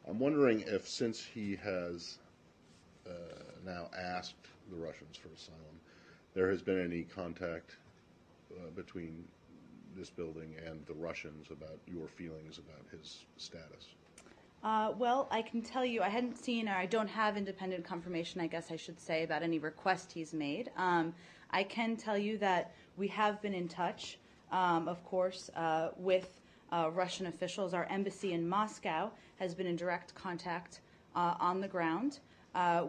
I'm wondering if, since he has now asked the Russians for asylum, there has been any contact between this building and the Russians about your feelings about his status. Well, I can tell you I hadn't seen, or I don't have independent confirmation, I guess I should say, about any request he's made. I can tell you that we have been in touch, of course, with Russian officials. Our embassy in Moscow has been in direct contact on the ground.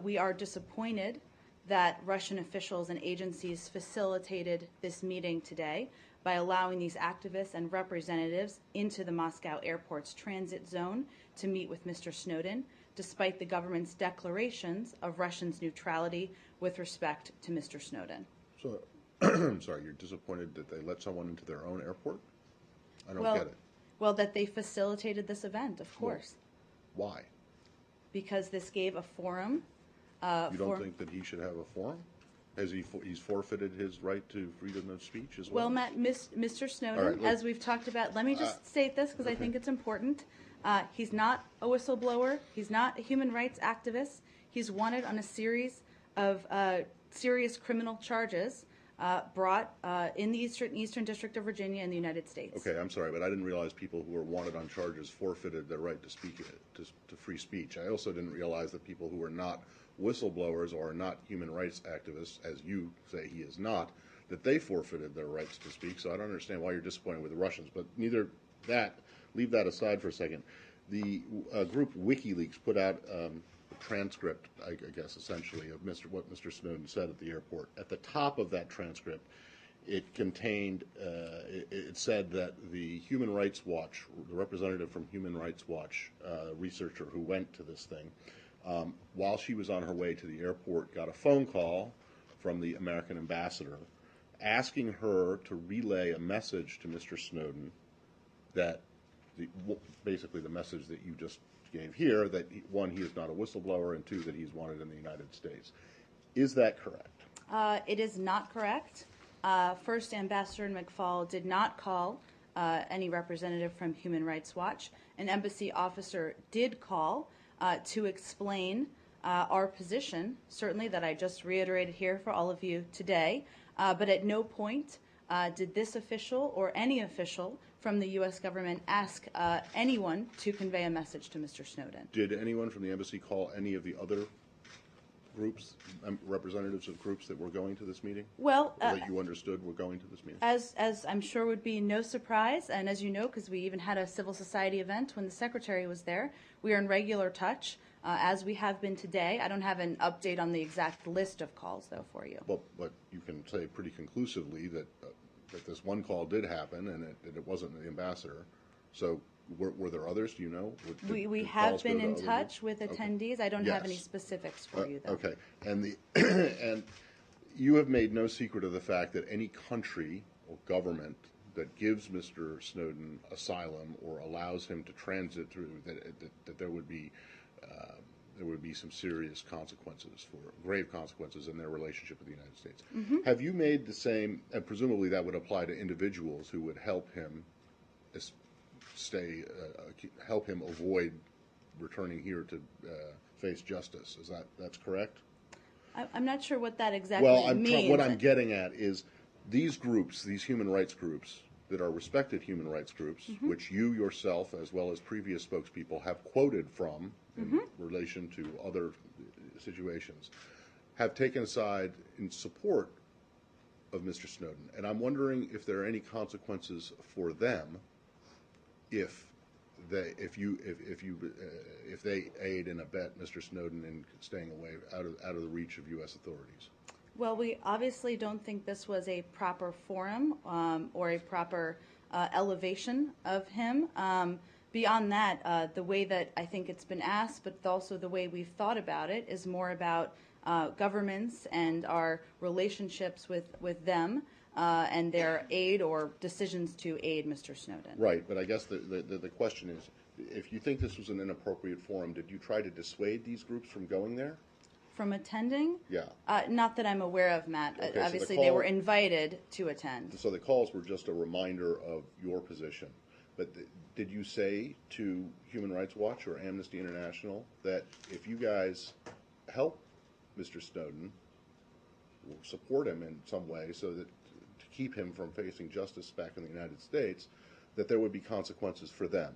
We are disappointed that Russian officials and agencies facilitated this meeting today by allowing these activists and representatives into the Moscow airport's transit zone to meet with Mr. Snowden, despite the government's declarations of Russia's neutrality with respect to Mr. Snowden. So, I'm sorry, you're disappointed that they let someone into their own airport? I don't get it. Well, that they facilitated this event, of course. Well, why? Because this gave a forum. You don't think that he should have a forum? Has he's forfeited his right to freedom of speech as well? Well, Matt, Mr. Snowden, as we've talked about, let me just state this because I think it's important. He's not a whistleblower. He's not a human rights activist. He's wanted on a series of serious criminal charges brought in the Eastern District of Virginia in the United States. Okay, I'm sorry, but I didn't realize people who were wanted on charges forfeited their right to speak to free speech. I also didn't realize that people who were not whistleblowers or not human rights activists, as you say he is not, that they forfeited their rights to speak. So I don't understand why you're disappointed with the Russians. But neither that, leave that aside for a second. The group WikiLeaks put out a transcript, I guess, essentially, of what Mr. Snowden said at the airport. At the top of that transcript, it contained, it said that the Human Rights Watch, the representative from Human Rights Watch, researcher who went to this thing, while she was on her way to the airport, got a phone call from the American ambassador asking her to relay a message to Mr. Snowden that, basically the message that you just gave here, that one, he is not a whistleblower, and two, that he's wanted in the United States. Is that correct? It is not correct. First, Ambassador McFaul did not call any representative from Human Rights Watch. An embassy officer did call to explain our position, certainly that I just reiterated here for all of you today, but at no point did this official or any official from the U.S. government ask anyone to convey a message to Mr. Snowden. Did anyone from the embassy call any of the other groups, representatives of groups that were going to this meeting? Well, that you understood were going to this meeting? As I'm sure would be no surprise, and as you know, because we even had a civil society event when the secretary was there, we are in regular touch, as we have been today. I don't have an update on the exact list of calls, though, for you. Well, but you can say pretty conclusively that this one call did happen, and it wasn't the ambassador. So were there others? Do you know? We have been in touch with attendees. Okay. I don't have any specifics for you, though. Okay. And and you have made no secret of the fact that any country or government that gives Mr. Snowden asylum or allows him to transit through, that there would be some serious consequences, grave consequences in their relationship with the United States. Mm-hmm. Have you made the same, and presumably that would apply to individuals who would help him help him avoid returning here to face justice? That's correct? I'm not sure what that exactly means. What I'm getting at is these groups, these human rights groups that are respected human rights groups, mm-hmm. which you yourself, as well as previous spokespeople, have quoted from in relation to other situations, have taken a side in support of Mr. Snowden. And I'm wondering if there are any consequences for them if they aid and abet Mr. Snowden in staying away out of the reach of U.S. authorities. Well, we obviously don't think this was a proper forum or a proper elevation of him. Beyond that, the way that I think it's been asked, but also the way we've thought about it, is more about governments and our relationships with them and their aid or decisions to aid Mr. Snowden. Right, but I guess the question is, if you think this was an inappropriate forum, did you try to dissuade these groups from going there? From attending? Yeah. Not that I'm aware of, Matt. Okay, obviously, they were invited to attend. So the calls were just a reminder of your position, But did you say to Human Rights Watch or Amnesty International that if you guys help Mr. Snowden, or support him in some way so that to keep him from facing justice back in the United States, that there would be consequences for them?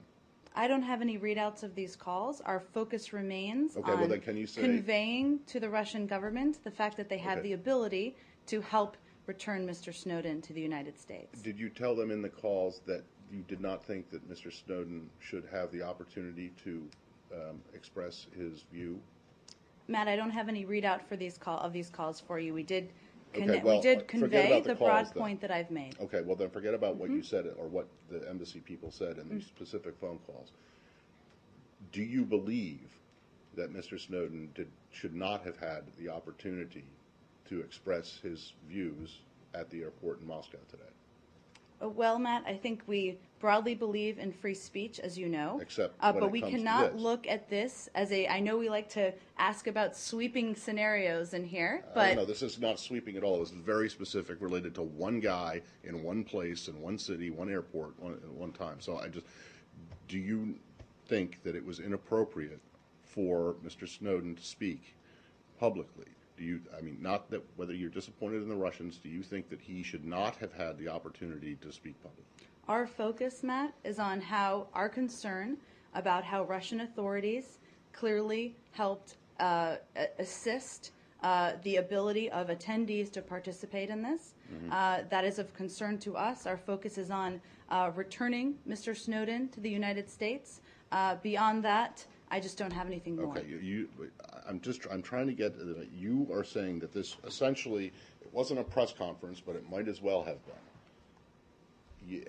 I don't have any readouts of these calls. Our focus remains Okay, on well then can you say, conveying to the Russian government the fact that they have Okay. the ability to help return Mr. Snowden to the United States. did you tell them in the calls that you did not think that Mr. Snowden should have the opportunity to express his view? Matt, I don't have any readout for these calls for you. We did Okay, well, forget convey about the the calls, broad then. point that I've made. Okay, well then forget about what you said or what the embassy people said in these specific phone calls. Do you believe that Mr. Snowden should not have had the opportunity to express his views at the airport in Moscow today? Well, Matt, I think we broadly believe in free speech, as you know. Except when but it we comes to cannot this. look at this as I know we like to ask about sweeping scenarios in here, I but don't know, this is not sweeping at all. This is very specific, related to one guy in one place, in one city, one airport, at one time. So do you think that it was inappropriate for Mr. Snowden to speak publicly? Not that whether you're disappointed in the Russians, do you think that he should not have had the opportunity to speak publicly? our focus, Matt, is on how our concern about how Russian authorities clearly helped assist the ability of attendees to participate in this. That is of concern to us. Our focus is on returning Mr. Snowden to the United States. Beyond that, I just don't have anything more. Okay, I'm trying to get, you are saying that this essentially, it wasn't a press conference, but it might as well have been.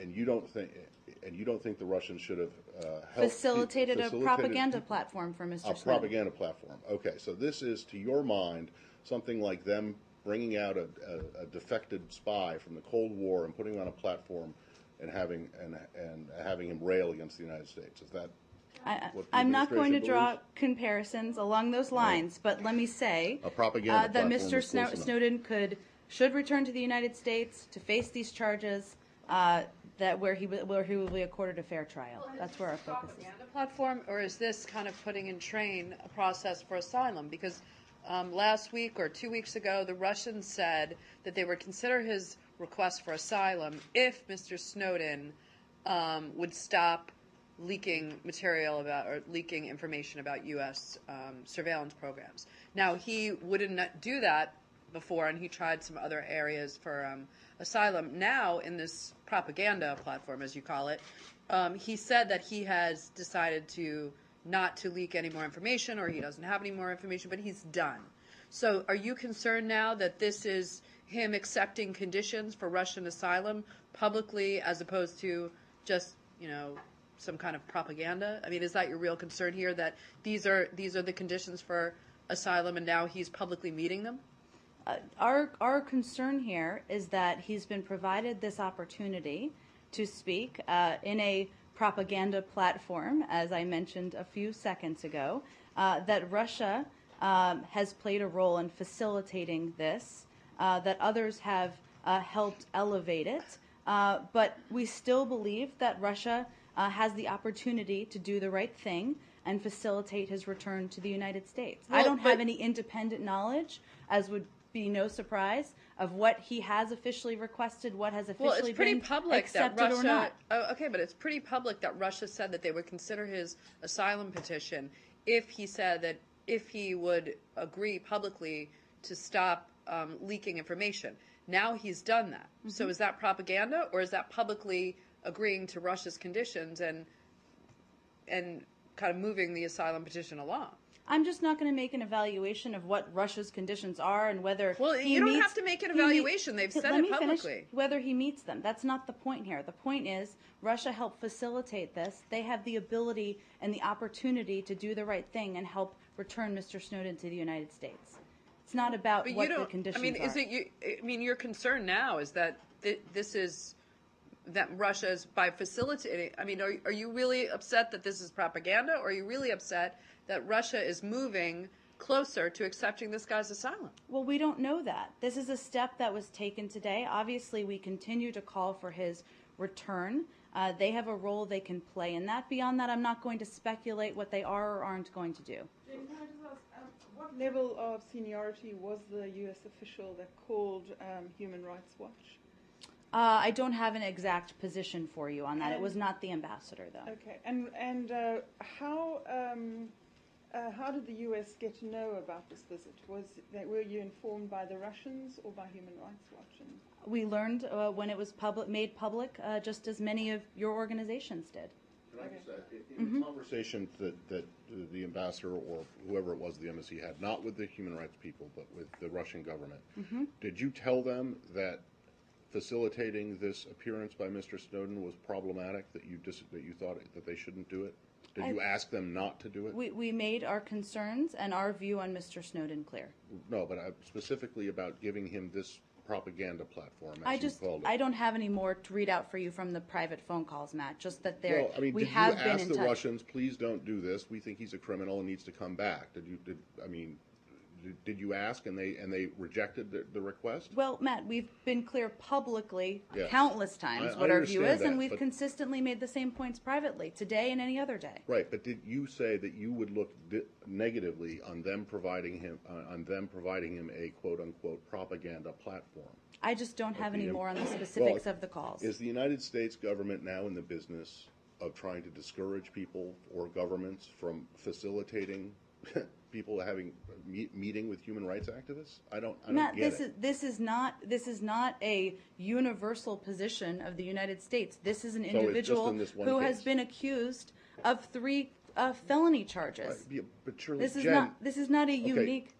And you don't think the Russians should have Facilitated a propaganda platform for Mr. Snowden. A propaganda platform. Okay, so this is, to your mind, something like them bringing out a defected spy from the Cold War and putting him on a platform and having him rail against the United States. Is that what the I'm not going to administration draw believes? comparisons along those lines, but let me say A propaganda that platform Mr. is close enough. Snowden should return to the United States to face these charges. Where he will be accorded a fair trial. That's where our focus is. Propaganda platform, or is this kind of putting in train a process for asylum? Because last week or 2 weeks ago, the Russians said that they would consider his request for asylum if Mr. Snowden would stop leaking material about or leaking information about U.S. Surveillance programs. Now, he wouldn't do that before, and he tried some other areas for asylum. Now, in this propaganda platform, as you call it, he said that he has decided not to leak any more information, or he doesn't have any more information, but he's done. So are you concerned now that this is him accepting conditions for Russian asylum publicly as opposed to just, some kind of propaganda? I mean, is that your real concern here, that these are the conditions for asylum and now he's publicly meeting them? Our concern here is that he's been provided this opportunity to speak in a propaganda platform, as I mentioned a few seconds ago, that Russia has played a role in facilitating this, that others have helped elevate it, but we still believe that Russia has the opportunity to do the right thing and facilitate his return to the United States. I don't have any independent knowledge, as would be no surprise, of what he has officially requested, what has officially been accepted or not. Okay, but it's pretty public that Russia said that they would consider his asylum petition if he said that if he would agree publicly to stop leaking information. Now he's done that. Mm-hmm. So is that propaganda, or is that publicly agreeing to Russia's conditions and kind of moving the asylum petition along? I'm just not going to make an evaluation of what Russia's conditions are and whether you don't have to make an evaluation. They've said it publicly. Finish whether he meets them. That's not the point here. The point is Russia helped facilitate this. They have the ability and the opportunity to do the right thing and help return Mr. Snowden to the United States. It's not about what the conditions are. Your concern now is that this is that Russia is by facilitating. I mean, are you really upset that this is propaganda, or are you really upset that Russia is moving closer to accepting this guy's asylum? Well, we don't know that. This is a step that was taken today. Obviously, we continue to call for his return. They have a role they can play in that. Beyond that, I'm not going to speculate what they are or aren't going to do. Jane, can I just ask, what level of seniority was the U.S. official that called Human Rights Watch? I don't have an exact position for you on that. It was not the ambassador, though. Okay, and how did the U.S. get to know about this visit? Were you informed by the Russians or by Human Rights Watch? We learned when it was made public, just as many of your organizations did. Can I just add, in the conversation that the ambassador or whoever it was the embassy had, not with the human rights people, but with the Russian government, did you tell them that facilitating this appearance by Mr. Snowden was problematic, that you thought that they shouldn't do it? Did you ask them not to do it? We made our concerns and our view on Mr. Snowden clear. No, but specifically about giving him this propaganda platform, as you called it. I don't have any more to read out for you from the private phone calls, Matt. Just that Well, I mean, we did have you been ask in the touch. Russians, please don't do this. We think he's a criminal and needs to come back. Did you ask and they rejected the request? Well, Matt, we've been clear publicly Yes. countless times I what our view understand is, that, and we've but- consistently made the same points privately, today and any other day. Right, but did you say that you would look negatively on them providing him a quote unquote propaganda platform? I just don't have any Okay, more on the specifics of the calls. Is the United States government now in the business of trying to discourage people or governments from facilitating people having meeting with human rights activists? I don't Matt, get it. this is not a universal position of the United States. This is an it's just individual in this one who case. has been accused of 3 felony charges. Yeah, but surely, This is Jen, not a okay, unique.